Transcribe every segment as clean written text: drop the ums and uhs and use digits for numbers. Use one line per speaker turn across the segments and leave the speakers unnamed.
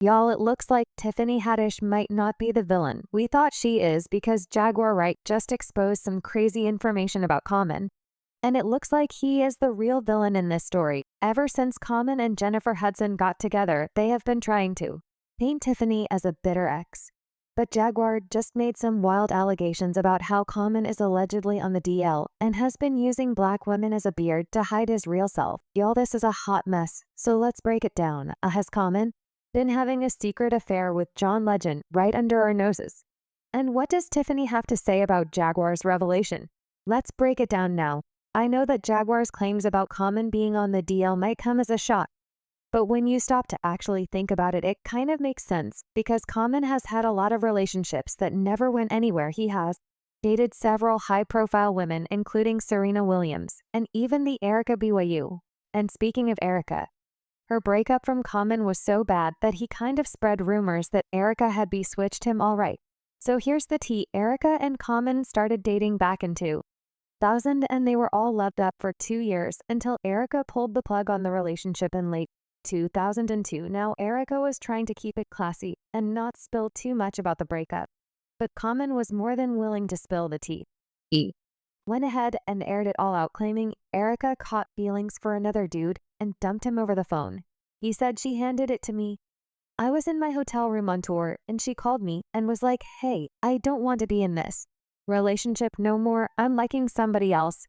Y'all, it looks like Tiffany Haddish might not be the villain we thought she is because Jaguar Wright just exposed some crazy information about Common. And it looks like he is the real villain in this story. Ever since Common and Jennifer Hudson got together, they have been trying to paint Tiffany as a bitter ex. But Jaguar just made some wild allegations about how Common is allegedly on the DL and has been using black women as a beard to hide his real self. Y'all, this is a hot mess, so let's break it down. Has Common been having a secret affair with John Legend right under our noses? And what does Tiffany have to say about Jaguar's revelation? Let's break it down now. I know that Jaguar's claims about Common being on the DL might come as a shock, but when you stop to actually think about it, it kind of makes sense because Common has had a lot of relationships that never went anywhere. He has dated several high-profile women, including Serena Williams and even the Erica Badu. And speaking of Erica, her breakup from Common was so bad that he kind of spread rumors that Erica had bewitched him all right. So here's the tea. Erica and Common started dating back in 2000 and they were all loved up for 2 years until Erica pulled the plug on the relationship in late 2002. Now, Erica was trying to keep it classy and not spill too much about the breakup, but Common was more than willing to spill the tea. He went ahead and aired it all out, claiming Erica caught feelings for another dude and dumped him over the phone. He said, "She handed it to me. I was in my hotel room on tour and she called me and was like, 'Hey, I don't want to be in this relationship no more. I'm liking somebody else.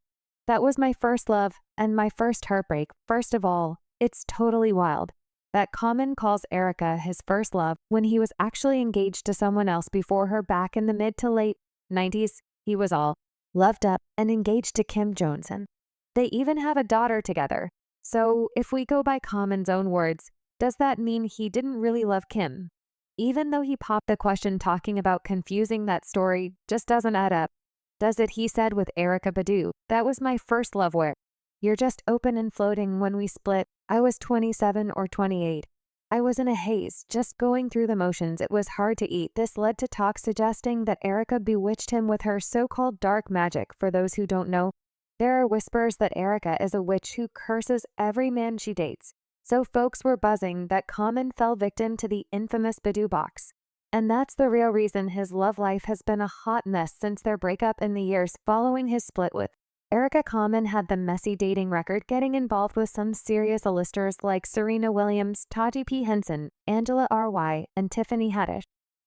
That was my first love and my first heartbreak.' First of all, it's totally wild that Common calls Erica his first love when he was actually engaged to someone else before her back in the mid to late 90s. He was all loved up and engaged to Kim Johnson. They even have a daughter together. So if we go by Common's own words, does that mean he didn't really love Kim? Even though he popped the question talking about confusing, that story just doesn't add up. Does it? He said with Erica Badu, "That was my first love where you're just open and floating. When we split, I was 27 or 28. I was in a haze, just going through the motions. It was hard to eat." This led to talk suggesting that Erica bewitched him with her so-called dark magic. For those who don't know, there are whispers that Erica is a witch who curses every man she dates. So folks were buzzing that Common fell victim to the infamous Badu box. And that's the real reason his love life has been a hot mess since their breakup in the years following his split with Erica. Common had the messy dating record, getting involved with some serious A-listers like Serena Williams, Taraji P. Henson, Angela R.Y., and Tiffany Haddish.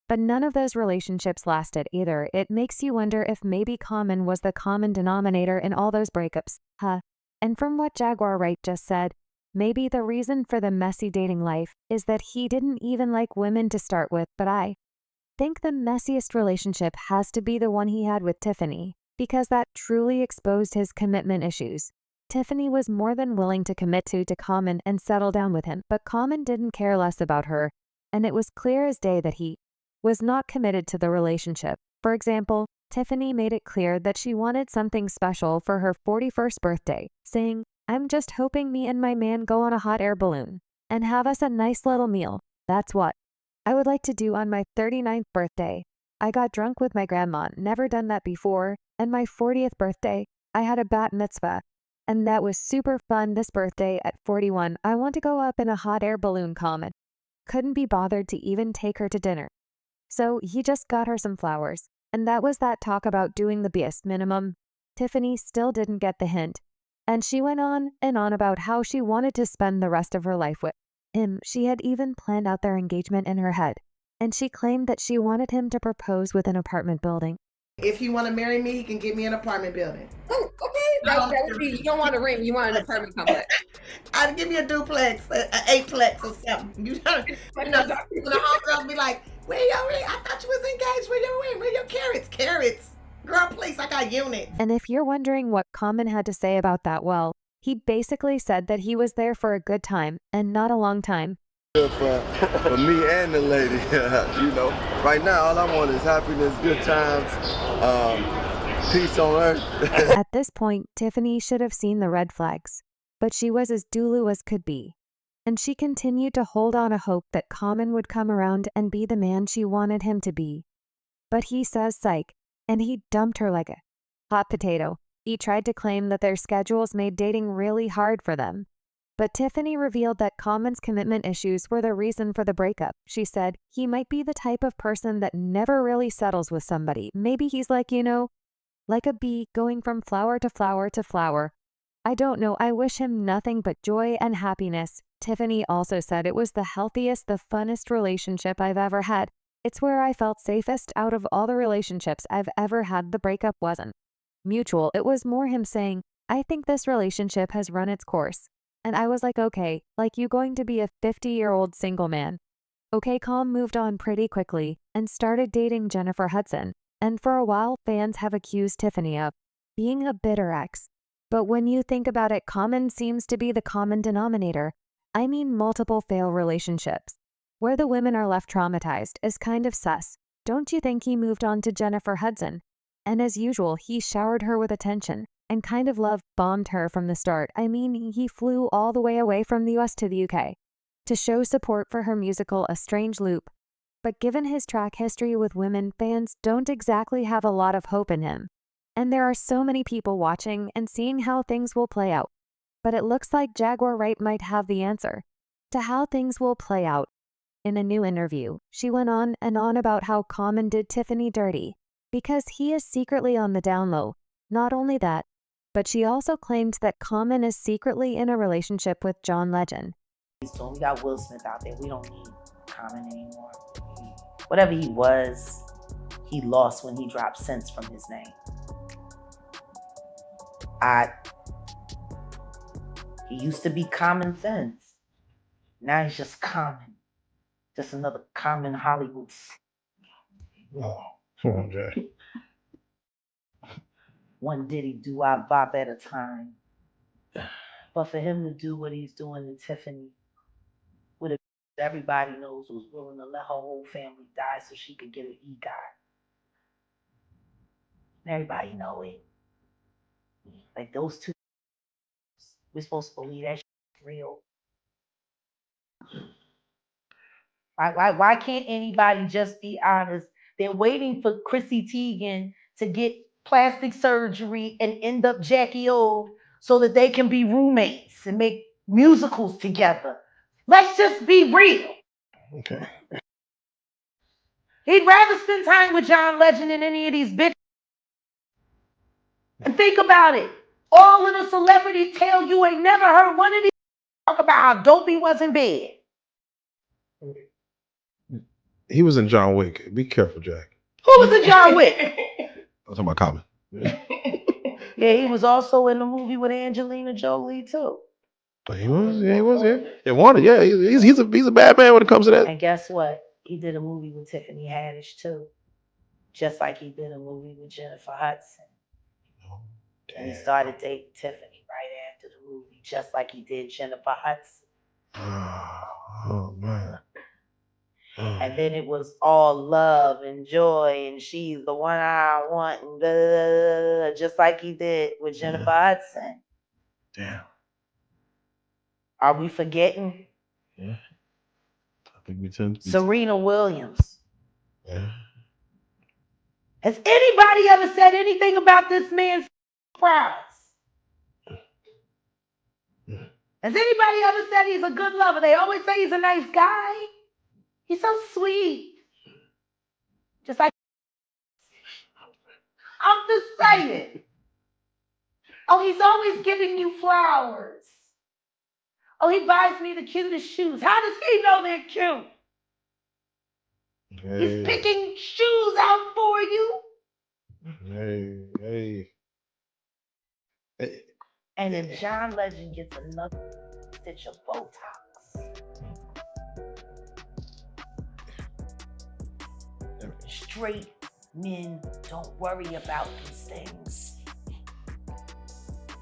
But none of those relationships lasted either. It makes you wonder if maybe Common was the common denominator in all those breakups. And from what Jaguar Wright just said, maybe the reason for the messy dating life is that he didn't even like women to start with. But I think the messiest relationship has to be the one he had with Tiffany, because that truly exposed his commitment issues. Tiffany was more than willing to commit to Common and settle down with him, but Common didn't care less about her, and it was clear as day that he was not committed to the relationship. For example, Tiffany made it clear that she wanted something special for her 41st birthday, saying, "I'm just hoping me and my man go on a hot air balloon and have us a nice little meal. That's what I would like to do on my 39th birthday. I got drunk with my grandma, never done that before, and my 40th birthday, I had a bat mitzvah, and that was super fun. This birthday at 41, I want to go up in a hot air balloon." Common couldn't be bothered to even take her to dinner, so he just got her some flowers, and that was that. Talk about doing the bare minimum. Tiffany still didn't get the hint, and she went on and on about how she wanted to spend the rest of her life with him. She had even planned out their engagement in her head, and she claimed that she wanted him to propose with an apartment building.
"If he want to marry me, he can get me an apartment building."
Oh, okay. That would be, you don't want a ring, you want an apartment complex.
I'd give me a duplex, an eightplex or something. You know, the homegirls be like, "Where your ring? I thought you was engaged. Where your ring? Where your carrots? Carrots. Girl, please, I got units."
And if you're wondering what Common had to say about that, well, he basically said that he was there for a good time and not a long time.
Good for me and the lady. You know, right now all I want is happiness, good times, peace on earth.
At this point, Tiffany should have seen the red flags, but she was as dulu as could be. And she continued to hold on a hope that Common would come around and be the man she wanted him to be. But he says psych, and he dumped her like a hot potato. He tried to claim that their schedules made dating really hard for them, But Tiffany revealed that Common's commitment issues were the reason for the breakup. She said, he might be the type of person that never really settles with somebody. Maybe he's like, like a bee going from flower to flower to flower. I don't know. I wish him nothing but joy and happiness. Tiffany also said it was the healthiest, the funnest relationship I've ever had. It's where I felt safest out of all the relationships I've ever had. The breakup wasn't mutual. It was more him saying, I think this relationship has run its course. And I was like, okay, like you going to be a 50-year-old single man. Okay, Calm moved on pretty quickly and started dating Jennifer Hudson. And for a while, fans have accused Tiffany of being a bitter ex. But when you think about it, Common seems to be the common denominator. I mean, multiple failed relationships, where the women are left traumatized, is kind of sus. Don't you think he moved on to Jennifer Hudson? And as usual, he showered her with attention and kind of love-bombed her from the start. I mean, he flew all the way away from the US to the UK to show support for her musical A Strange Loop. But given his track history with women, fans don't exactly have a lot of hope in him. And there are so many people watching and seeing how things will play out. But it looks like Jaguar Wright might have the answer to how things will play out. In a new interview, she went on and on about how Common did Tiffany dirty because he is secretly on the down low. Not only that, but she also claimed that Common is secretly in a relationship with John Legend.
So we got Will Smith out there. We don't need Common anymore. Whatever he was, he lost when he dropped Sense from his name. He used to be Common Sense. Now he's just Common. Just another Common Hollywood.
Oh, come on, Jay.
One diddy do-wop bop at a time. But for him to do what he's doing to Tiffany, with a everybody knows was willing to let her whole family die so she could get an EGOT. And everybody know it. Like those two, we're supposed to believe that shit's real. Why can't anybody just be honest? They're waiting for Chrissy Teigen to get plastic surgery and end up Jackie O so that they can be roommates and make musicals together. Let's just be real.
Okay.
He'd rather spend time with John Legend than any of these bitches. And think about it. All of the celebrity tale you ain't never heard one of these talk about how dope he was in bed.
He was in John Wick. Be careful, Jack.
Who was in John Wick?
I'm talking about Common.
Yeah, he was also in the movie with Angelina Jolie too.
But he was, yeah. He wanted, yeah. He's a bad man when it comes to that.
And guess what? He did a movie with Tiffany Haddish too. Just like he did a movie with Jennifer Hudson.
Oh,
and he started dating Tiffany right after the movie, just like he did Jennifer Hudson.
Oh man.
And then it was all love and joy, and she's the one I want, and blah, blah, blah, just like he did with Jennifer Hudson.
Damn.
Are we forgetting?
Yeah. I think we tend to.
Serena Williams.
Yeah.
Has anybody ever said anything about this man's prize? Has anybody ever said he's a good lover? They always say he's a nice guy. He's so sweet. Just like, I'm just saying. Oh, he's always giving you flowers. Oh, he buys me the cutest shoes. How does he know they're cute?
Hey.
He's picking shoes out for you.
Hey.
And if John Legend gets another stitch of Botox, straight men don't worry about these things.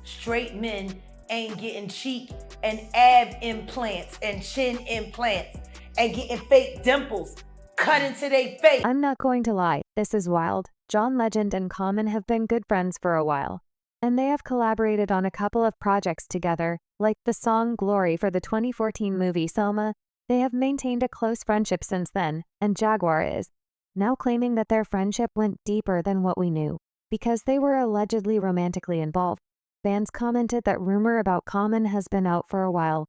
Straight men ain't getting cheek and ab implants and chin implants and getting fake dimples cut into their face.
I'm not going to lie, this is wild. John Legend and Common have been good friends for a while, and they have collaborated on a couple of projects together, like the song Glory for the 2014 movie Selma. They have maintained a close friendship since then, and Jaguar is now claiming that their friendship went deeper than what we knew, because they were allegedly romantically involved. Fans commented that rumor about Common has been out for a while.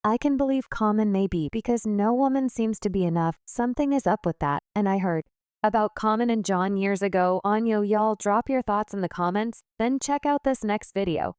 I can believe Common may be because no woman seems to be enough. Something is up with that, and I heard about Common and John years ago on Yo. Y'all drop your thoughts in the comments, then check out this next video.